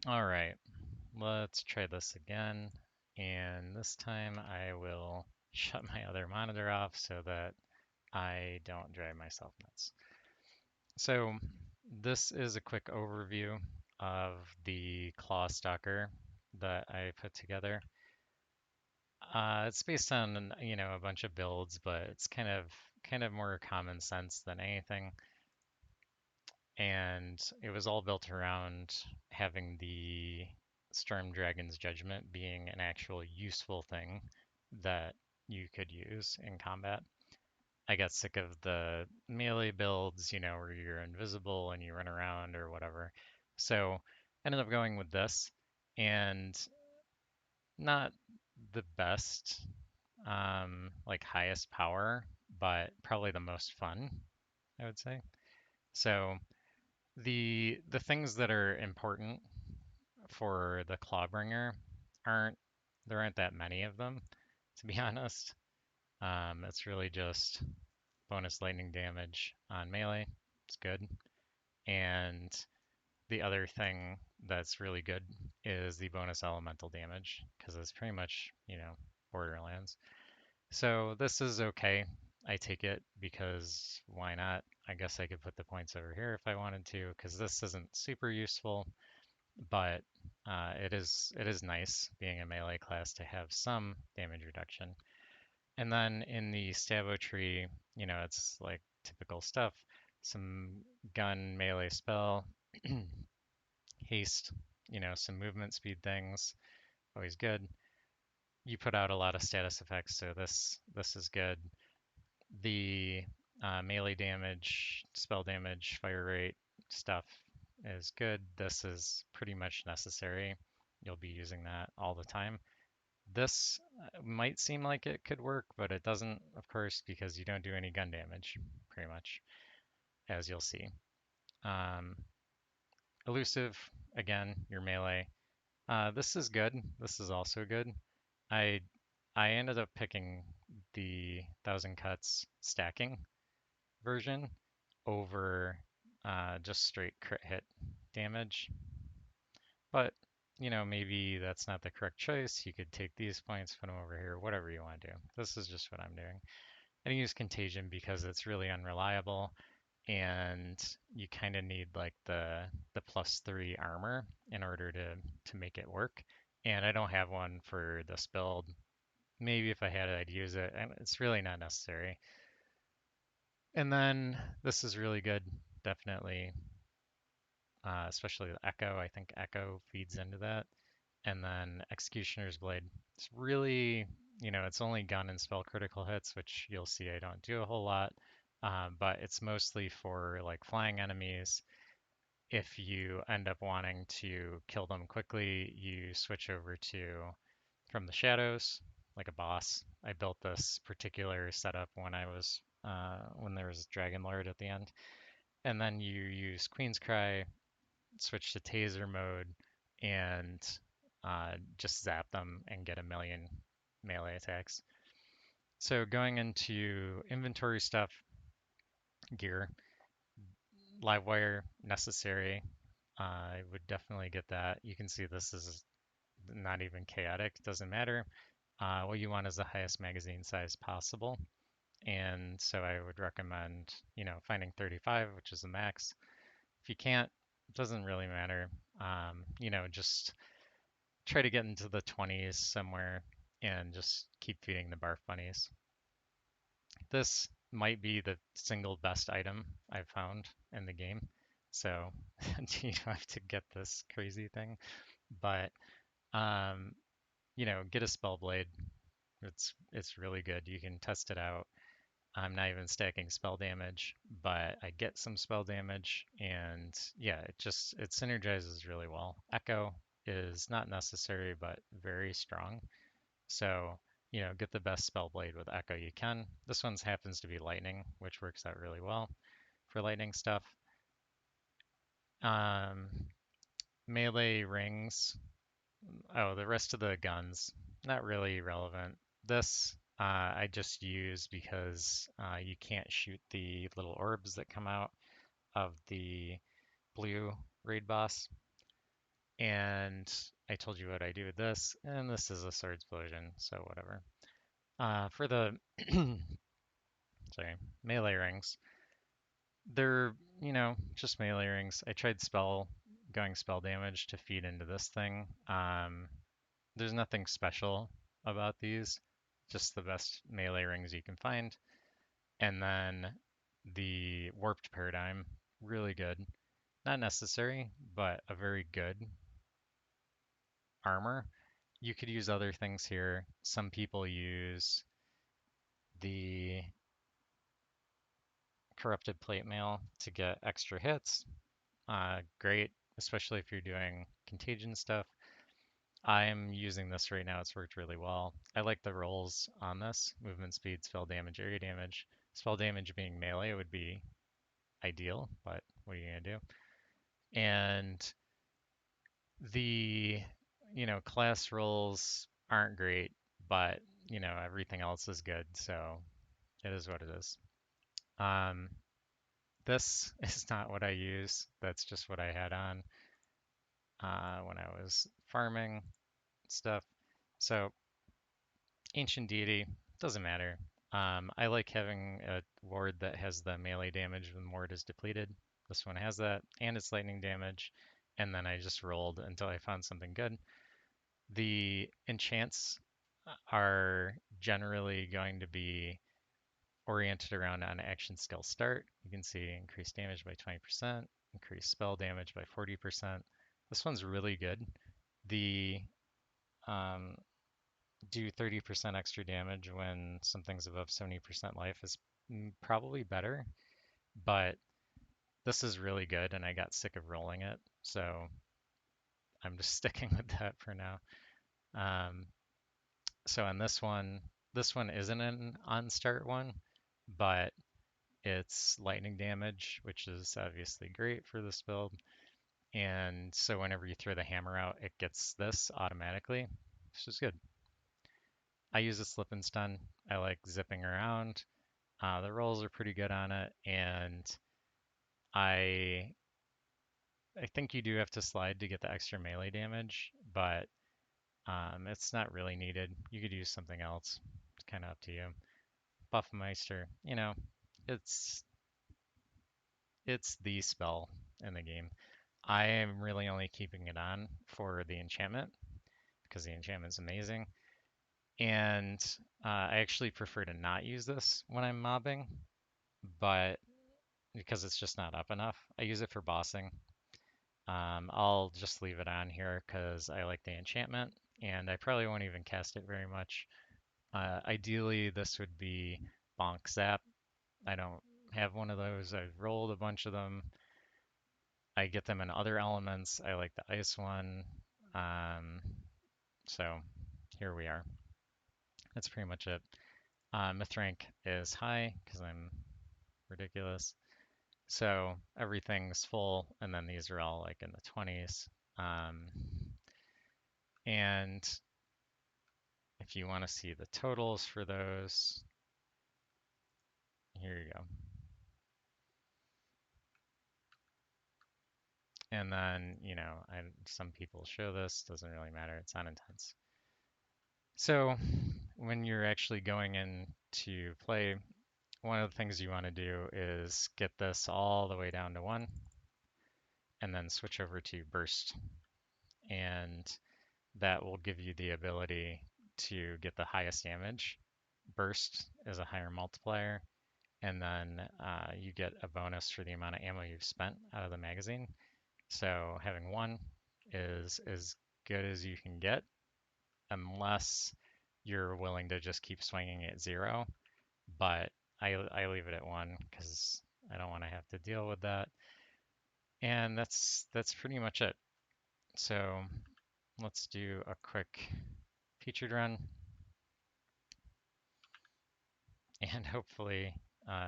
All right, let's try this again. And this time I will shut my other monitor off so that I don't drive myself nuts. So this is a quick overview of the Clawstalker that I put together. It's based on, a bunch of builds, but it's kind of more common sense than anything. And it was all built around having the Storm Dragon's Judgement being an actual useful thing that you could use in combat. I got sick of the melee builds, where you're invisible and you run around or whatever. So I ended up going with this, and not the best, like highest power, but probably the most fun, I would say. So the things that are important for the Clawbringer aren't there aren't that many of them, to be honest. It's really just bonus lightning damage on melee. It's good. And the other thing that's really good is the bonus elemental damage, because it's pretty much, Borderlands. So this is okay. I take it because why not? I guess I could put the points over here if I wanted to, because this isn't super useful, but it is nice being a melee class to have some damage reduction. And then in the Stabo tree, it's like typical stuff. Some gun melee spell, haste, some movement speed things, always good. You put out a lot of status effects, so this is good. The melee damage, spell damage, fire rate stuff is good. This is pretty much necessary. You'll be using that all the time. This might seem like it could work, but it doesn't, of course, because you don't do any gun damage, pretty much, as you'll see. Um, Elusive, again, your melee. This is good. This is also good. I I ended up picking the Thousand Cuts stacking version over just straight crit hit damage. But, maybe that's not the correct choice. You could take these points, put them over here, whatever you want to do. This is just what I'm doing. I use Contagion because it's really unreliable and you kind of need like the +3 armor in order to make it work. And I don't have one for this build. Maybe if I had it, I'd use it, and it's really not necessary. And then this is really good, definitely, especially the Echo. I think Echo feeds into that. And then Executioner's Blade. It's really, it's only gun and spell critical hits, which you'll see I don't do a whole lot. But it's mostly for like flying enemies. If you end up wanting to kill them quickly, you switch over to from the shadows, like a boss. I built this particular setup when there was Dragon Lord at the end. And then you use Queen's Cry, switch to taser mode, and just zap them and get a million melee attacks. So going into inventory stuff, gear, live wire necessary. I would definitely get that. You can see this is not even chaotic, doesn't matter. What you want is the highest magazine size possible. And so I would recommend, finding 35, which is the max. If you can't, it doesn't really matter. Just try to get into the 20s somewhere and just keep feeding the barf bunnies. This might be the single best item I've found in the game. So you don't have to get this crazy thing. But um, get a spell blade. It's really good. You can test it out. I'm not even stacking spell damage, but I get some spell damage, and yeah, it synergizes really well. Echo is not necessary, but very strong. So, get the best spell blade with Echo you can. This one happens to be lightning, which works out really well for lightning stuff. Um, Melee rings. Oh, the rest of the guns, not really relevant. This I just use because you can't shoot the little orbs that come out of the blue raid boss. And I told you what I do with this, and this is a sword explosion, so whatever. For the sorry, melee rings, they're, just melee rings. I tried going spell damage to feed into this thing. There's nothing special about these, just the best melee rings you can find. And then the warped paradigm, really good. Not necessary, but a very good armor. You could use other things here. Some people use the corrupted plate mail to get extra hits. Great, especially if you're doing contagion stuff. I'm using this right now. It's worked really well. I like the rolls on this. Movement speed, spell damage, area damage. Spell damage being melee would be ideal, but what are you going to do? And the, class rolls aren't great, but, everything else is good. So it is what it is. Um, this is not what I use. That's just what I had on when I was farming stuff. So Ancient Deity, doesn't matter. I like having a ward that has the melee damage when ward is depleted. This one has that, and it's lightning damage. And then I just rolled until I found something good. The enchants are generally going to be oriented around an action skill start. You can see increased damage by 20%, increased spell damage by 40%. This one's really good. The um, do 30% extra damage when something's above 70% life is probably better, but this is really good and I got sick of rolling it, so I'm just sticking with that for now. Um, so on this one isn't an on start one, but it's lightning damage, which is obviously great for this build. And so whenever you throw the hammer out, it gets this automatically, which is good. I use a slip and stun. I like zipping around. The rolls are pretty good on it, and I I think you do have to slide to get the extra melee damage, but it's not really needed. You could use something else. It's kind of up to you. Buffmeister, it's it's the spell in the game. I am really only keeping it on for the enchantment because the enchantment is amazing. And I actually prefer to not use this when I'm mobbing, but because it's just not up enough. I use it for bossing. I'll just leave it on here because I like the enchantment, and I probably won't even cast it very much. Ideally, this would be Bonk Zap. I don't have one of those. I've rolled a bunch of them. I get them in other elements. I like the ice one. Um, so here we are. That's pretty much it. Myth rank is high because I'm ridiculous. So everything's full, and then these are all like in the 20s. Um, and if you want to see the totals for those, here you go. And then, some people show this, doesn't really matter, it's not intense. So when you're actually going in to play, one of the things you want to do is get this all the way down to 1 and then switch over to burst. And that will give you the ability to get the highest damage. Burst is a higher multiplier, and then you get a bonus for the amount of ammo you've spent out of the magazine. So having 1 is as good as you can get, unless you're willing to just keep swinging at 0. But I leave it at 1 because I don't want to have to deal with that. And that's pretty much it. So let's do a quick featured run, and hopefully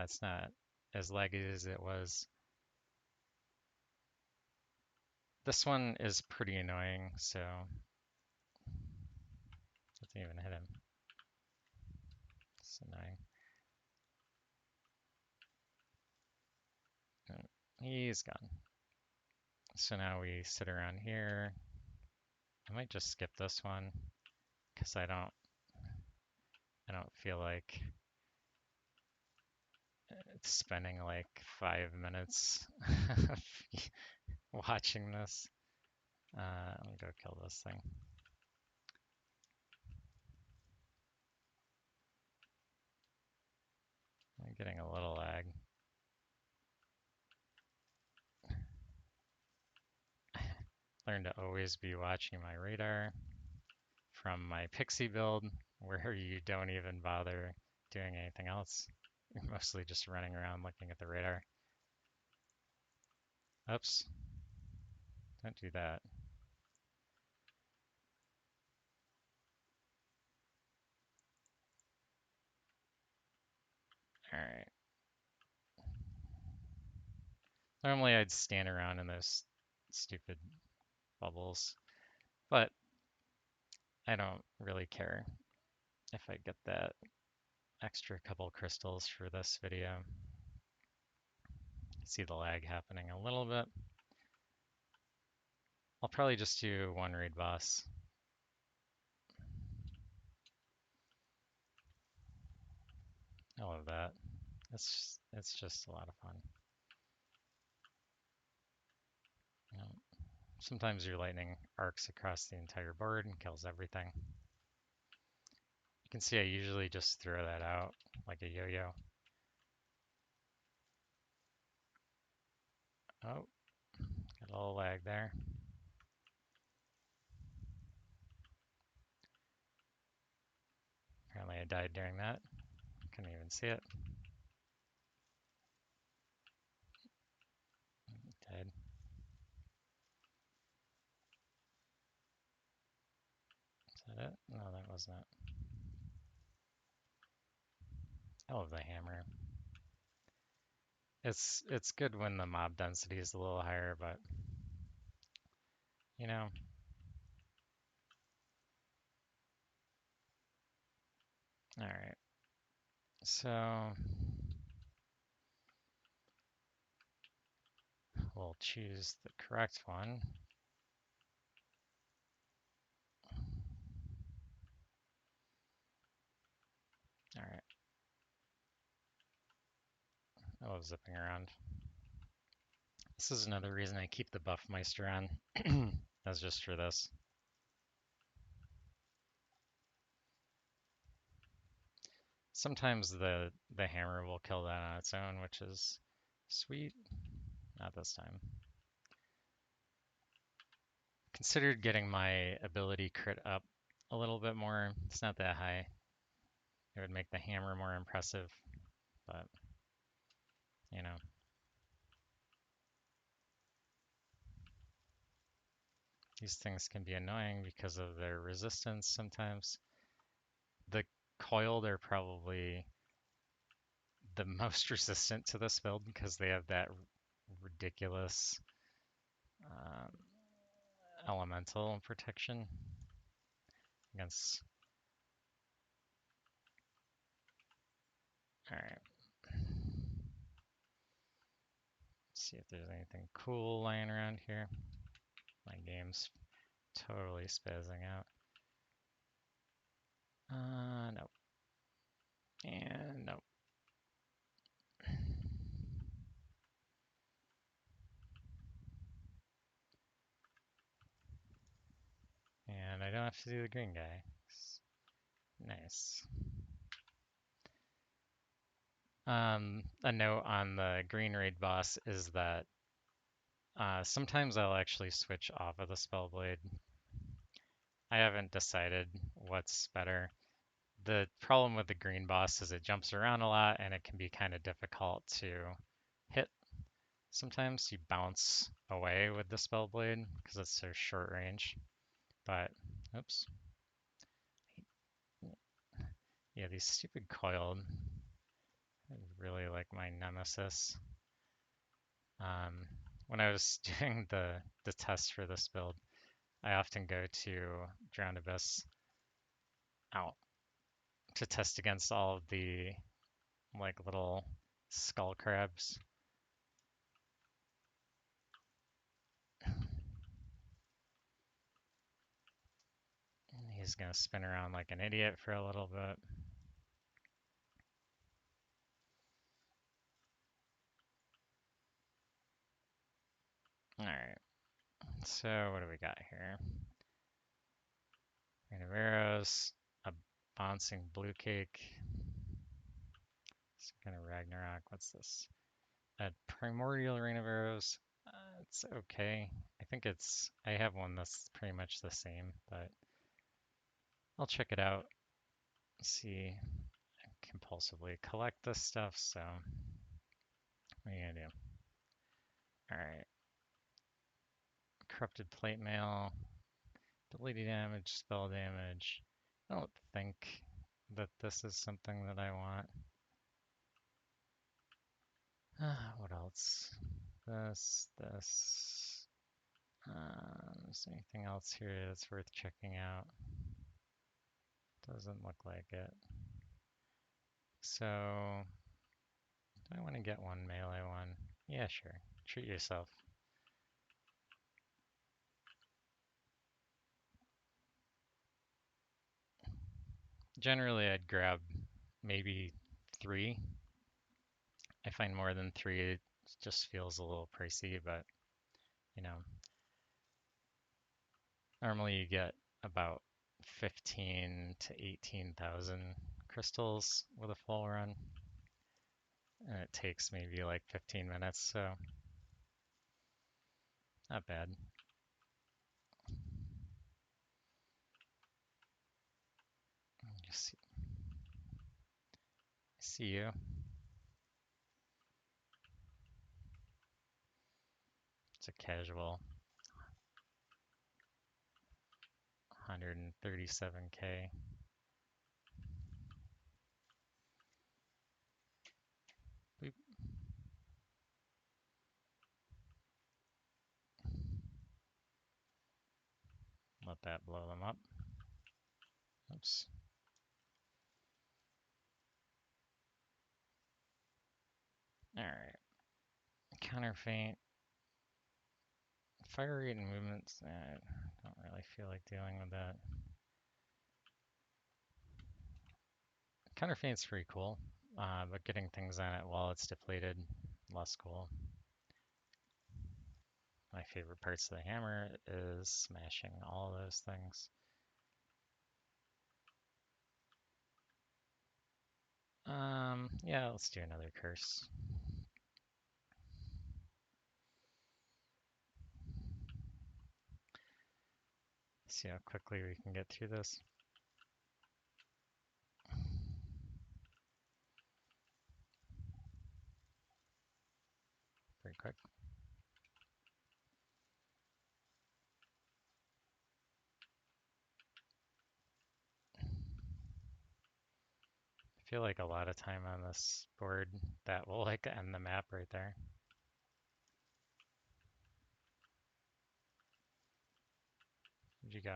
it's not as laggy as it was. This one is pretty annoying, so doesn't even hit him. It's annoying. And he's gone. So now we sit around here I might just skip this one because I don't feel like spending like 5 minutes watching this. Let me go kill this thing. I'm getting a little lag. Learn to always be watching my radar from my pixie build, where you don't even bother doing anything else. You're mostly just running around looking at the radar. Oops, don't do that. Alright. Normally I'd stand around in those stupid bubbles, but I don't really care if I get that extra couple crystals for this video. See the lag happening a little bit. I'll probably just do one raid boss. I love that. It's just a lot of fun. You know, sometimes your lightning arcs across the entire board and kills everything. You can see I usually just throw that out like a yo-yo. Oh, got a little lag there. Apparently I died during that. Couldn't even see it. Dead. Is that it? No, that wasn't it. I love the hammer. It's good when the mob density is a little higher, but you know, all right. So we'll choose the correct one. All right. I love zipping around. This is another reason I keep the Buffmeister on. That's just for this. Sometimes the hammer will kill that on its own, which is sweet. Not this time. Considered getting my ability crit up a little bit more. It's not that high. It would make the hammer more impressive, but you know. These things can be annoying because of their resistance sometimes. The coiled are probably the most resistant to this build because they have that ridiculous um, elemental protection against. Alright, see if there's anything cool lying around here. My game's totally spazzing out. Nope. And nope. And I don't have to do the green guy. Nice. A note on the green raid boss is that sometimes I'll actually switch off of the Spellblade. I haven't decided what's better. The problem with the green boss is it jumps around a lot and it can be kind of difficult to hit. Sometimes you bounce away with the Spellblade because it's so short range. But, oops. Yeah, these stupid coiled is really like my nemesis. When I was doing the test for this build, I often go to Drowned Abyss out to test against all of the like little skull crabs. He's gonna spin around like an idiot for a little bit. Alright, so what do we got here? Rain of Arrows, a bouncing blue cake, some kind of Ragnarok. What's this? A Primordial Rain of Arrows. It's okay. I think I have one that's pretty much the same, but I'll check it out. See, I compulsively collect this stuff, so what are you gonna do? Alright, Corrupted Plate Mail, ability damage, spell damage. I don't think that this is something that I want. What else? This. Is there anything else here that's worth checking out? Doesn't look like it. So, do I want to get one melee one? Yeah, sure. Treat yourself. Generally, I'd grab maybe 3. I find more than 3 it just feels a little pricey, but you know, normally you get about 15 to 18,000 crystals with a full run, and it takes maybe like 15 minutes, so not bad. Just see you. It's a casual 137k. Boop. Let that blow them up. Oops. Alright. Counterfeit. Fire rate and movements. I don't really feel like dealing with that. Counterfeit's pretty cool, but getting things on it while it's depleted, less cool. My favorite parts of the hammer is smashing all of those things. Yeah, let's do another curse. See how quickly we can get through this. Pretty quick. I feel like a lot of time on this board that will like end the map right there. Where'd you go?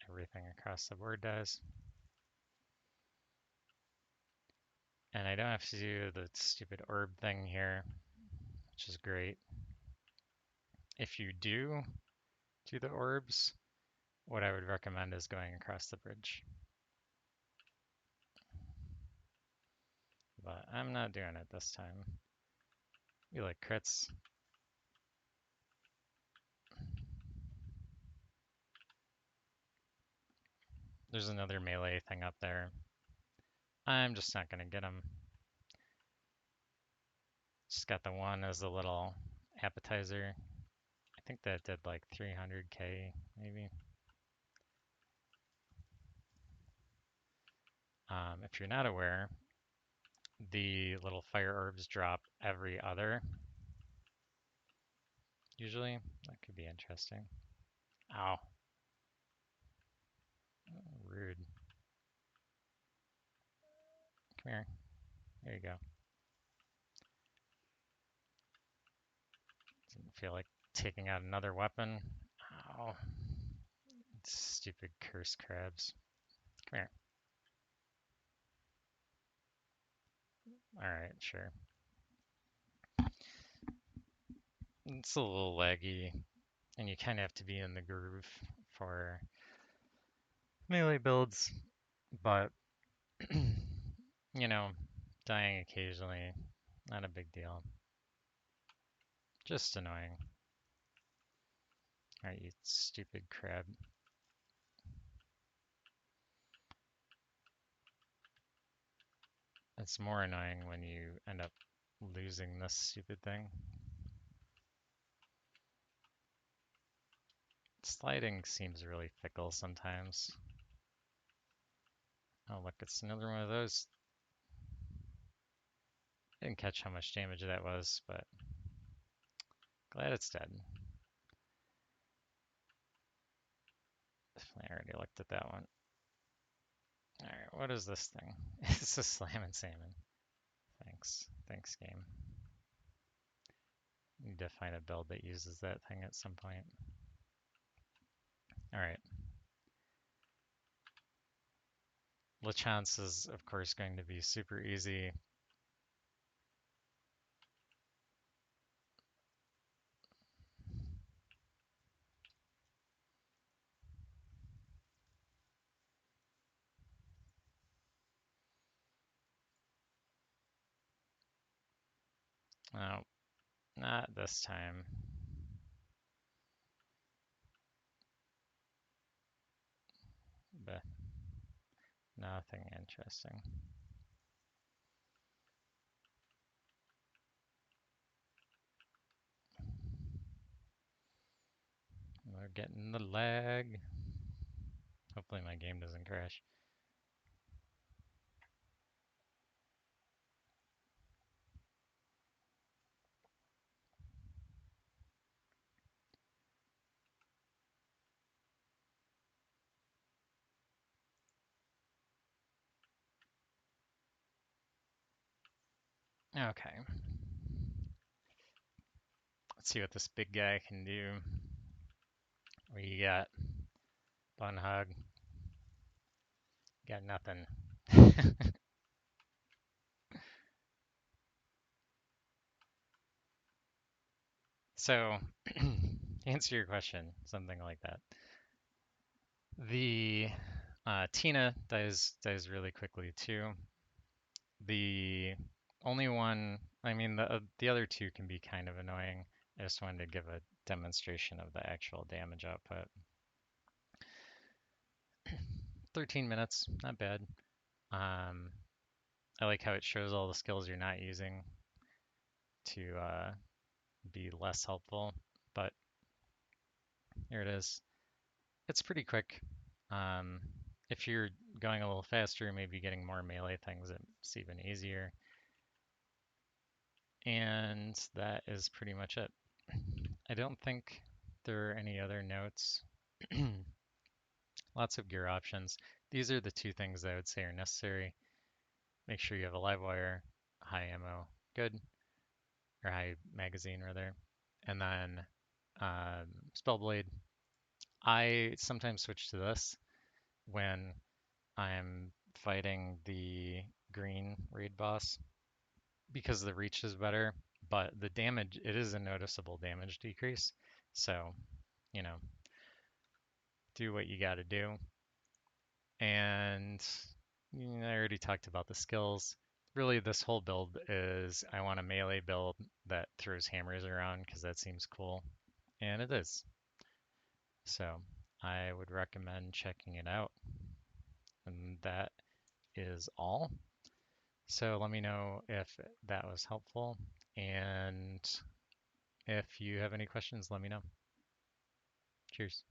Everything across the board does. And I don't have to do the stupid orb thing here, which is great. If you do the orbs, what I would recommend is going across the bridge. But I'm not doing it this time. We like crits. There's another melee thing up there. I'm just not going to get him. Just got the one as a little appetizer. I think that did like 300k maybe. If you're not aware, the little fire orbs drop every other. Usually, that could be interesting. Ow. Rude. Come here. There you go. Didn't feel like taking out another weapon. Ow. Stupid curse crabs. Come here. Alright, sure. It's a little laggy. and you kind of have to be in the groove for melee builds, but you know, dying occasionally, not a big deal. Just annoying. Alright, you stupid crab. It's more annoying when you end up losing this stupid thing. Sliding seems really fickle sometimes. Oh look, it's another one of those. Didn't catch how much damage that was, but glad it's dead. I already looked at that one. Alright, what is this thing? It's a Slammin' Salmon. Thanks. Thanks, game. Need to find a build that uses that thing at some point. Alright. LeChance is, of course, going to be super easy. Oh, not this time. But nothing interesting. We're getting the lag. Hopefully my game doesn't crash. Okay. Let's see what this big guy can do. We got Bunnidhogg. Got nothing. So, answer your question, something like that. The Tina dies really quickly too. The only one, I mean, the other two can be kind of annoying. I just wanted to give a demonstration of the actual damage output. 13 minutes, not bad. Um, I like how it shows all the skills you're not using to be less helpful, but here it is. It's pretty quick. Um, if you're going a little faster, maybe getting more melee things, it's even easier. And that is pretty much it. I don't think there are any other notes. Lots of gear options. These are the two things I would say are necessary. Make sure you have a live wire, high ammo, good, or high magazine rather. And then Spellblade. I sometimes switch to this when I'm fighting the green raid boss because the reach is better, but the damage, it is a noticeable damage decrease. So, you know, do what you got to do. And I already talked about the skills. Really, this whole build is I want a melee build that throws hammers around because that seems cool. And it is. So I would recommend checking it out. And that is all. So let me know if that was helpful. And if you have any questions, let me know. Cheers.